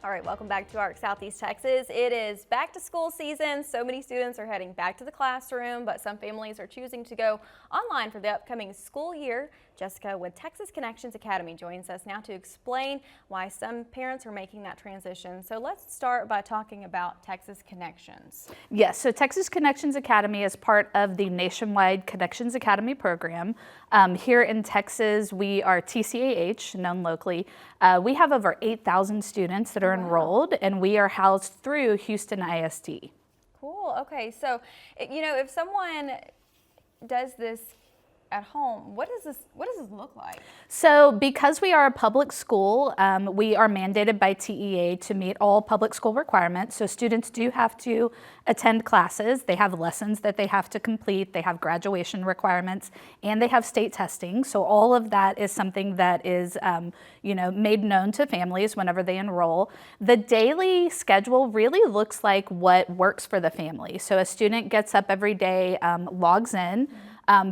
All right, welcome back to ARC Southeast Texas. It is back to school season. So many students are heading back to the classroom, but some families are choosing to go online for the upcoming school year. Jessica with Texas Connections Academy joins us now to explain why some parents are making that transition. So let's start by talking about Texas Connections. Yes, so Texas Connections Academy is part of the nationwide Connections Academy program. Here in Texas, we are TCAH, known locally. We have over 8,000 students that are enrolled, and we are housed through Houston ISD. Cool. Okay, so if someone does this at home, what does this look like? So because we are a public school, we are mandated by TEA to meet all public school requirements. So students do have to attend classes. They have lessons that they have to complete. They have graduation requirements, and they have state testing. So all of that is something that is made known to families whenever they enroll. The daily schedule really looks like what works for the family. So a student gets up every day, logs in.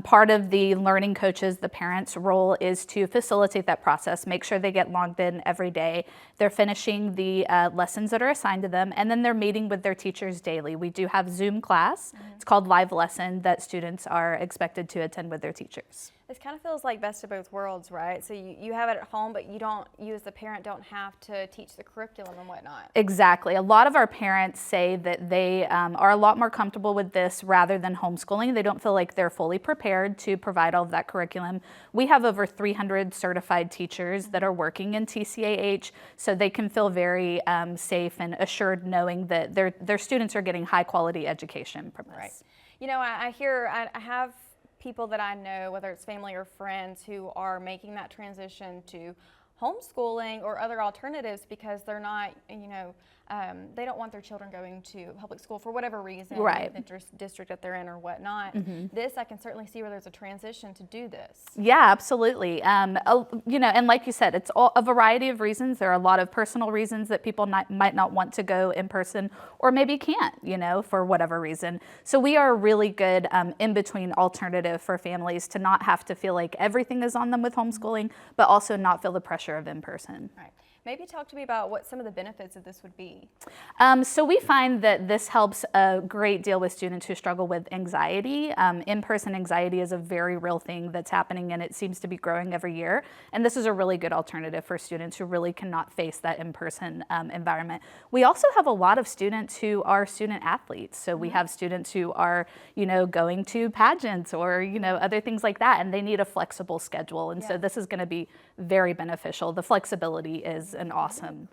Part of the learning coaches, the parents' role is to facilitate that process, make sure they get logged in every day. They're finishing the lessons that are assigned to them, and then they're meeting with their teachers daily. We do have Zoom class. It's called Live Lesson that students are expected to attend with their teachers. This kind of feels like best of both worlds, right? So you have it at home, but you as the parent don't have to teach the curriculum and whatnot. Exactly. A lot of our parents say that they are a lot more comfortable with this rather than homeschooling. They don't feel like they're fully prepared to provide all of that curriculum. We have over 300 certified teachers that are working in TCAH, so they can feel very safe and assured knowing that their students are getting high quality education from us. Right. I have people that I know, whether it's family or friends, who are making that transition to homeschooling or other alternatives because they're not, they don't want their children going to public school for whatever reason, right? The district that they're in or whatnot. This, I can certainly see where there's a transition to do this. Yeah, absolutely. And like you said, it's a variety of reasons. There are a lot of personal reasons that people might not want to go in person or maybe can't, for whatever reason. So we are a really good in-between alternative for families to not have to feel like everything is on them with homeschooling, but also not feel the pressure of in-person. Right. Maybe talk to me about what some of the benefits of this would be. So we find that this helps a great deal with students who struggle with anxiety. In-person anxiety is a very real thing that's happening, and it seems to be growing every year. And this is a really good alternative for students who really cannot face that in-person environment. We also have a lot of students who are student athletes. So we have students who are, going to pageants or, other things like that, and they need a flexible schedule. And so this is going to be very beneficial. The flexibility is an awesome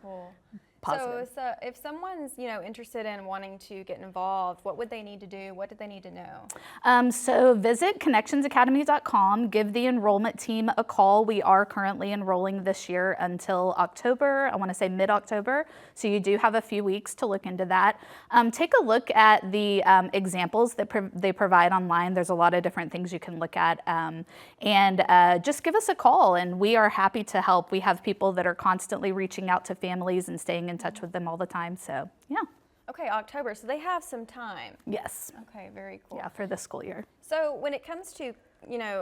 positive. So if someone's interested in wanting to get involved, what would they need to do? What do they need to know? So visit connectionsacademy.com, give the enrollment team a call. We are currently enrolling this year until October, I want to say mid-October, so you do have a few weeks to look into that. Take a look at the examples that they provide online. There's a lot of different things you can look at, and just give us a call, and we are happy to help. We have people that are constantly reaching out to families and staying in touch with them all the time, so yeah. Okay, October, so they have some time. Yes. Okay, very cool. Yeah, for the school year. So when it comes to,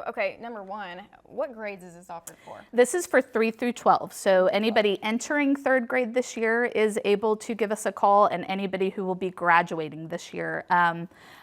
okay, number one, what grades is this offered for? This is for 3 through 12. So anybody entering third grade this year is able to give us a call, and anybody who will be graduating this year.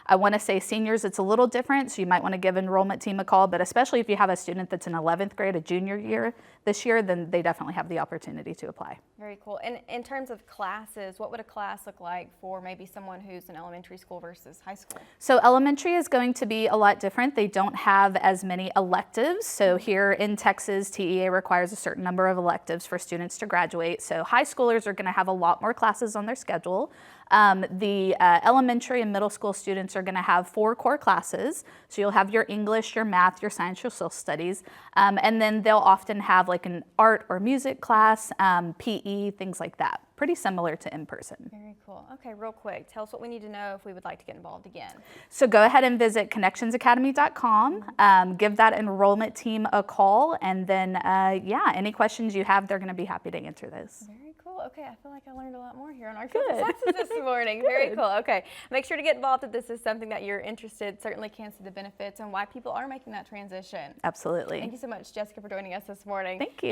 I want to say seniors, it's a little different, so you might want to give enrollment team a call, but especially if you have a student that's in 11th grade, a junior year this year, then they definitely have the opportunity to apply. Very cool. And in terms of classes, what would a class look like for maybe someone who's in elementary school versus high school? So elementary is going to be a lot different. They don't have as many electives. So here in Texas, TEA requires a certain number of electives for students to graduate. So high schoolers are going to have a lot more classes on their schedule. The elementary and middle school students are going to have 4 core classes. So you'll have your English, your math, your science, your social studies. And then they'll often have like an art or music class, PE, things like that. Pretty similar to in-person. Very cool. Okay, real quick, tell us what we need to know if we would like to get involved again. So go ahead and visit connectionsacademy.com, give that enrollment team a call, and then, any questions you have, they're going to be happy to answer those. Very cool. Okay, I feel like I learned a lot more here on our classes this morning. Very cool. Okay, make sure to get involved if this is something that you're interested. Certainly can see the benefits and why people are making that transition. Absolutely. Thank you so much, Jessica, for joining us this morning. Thank you.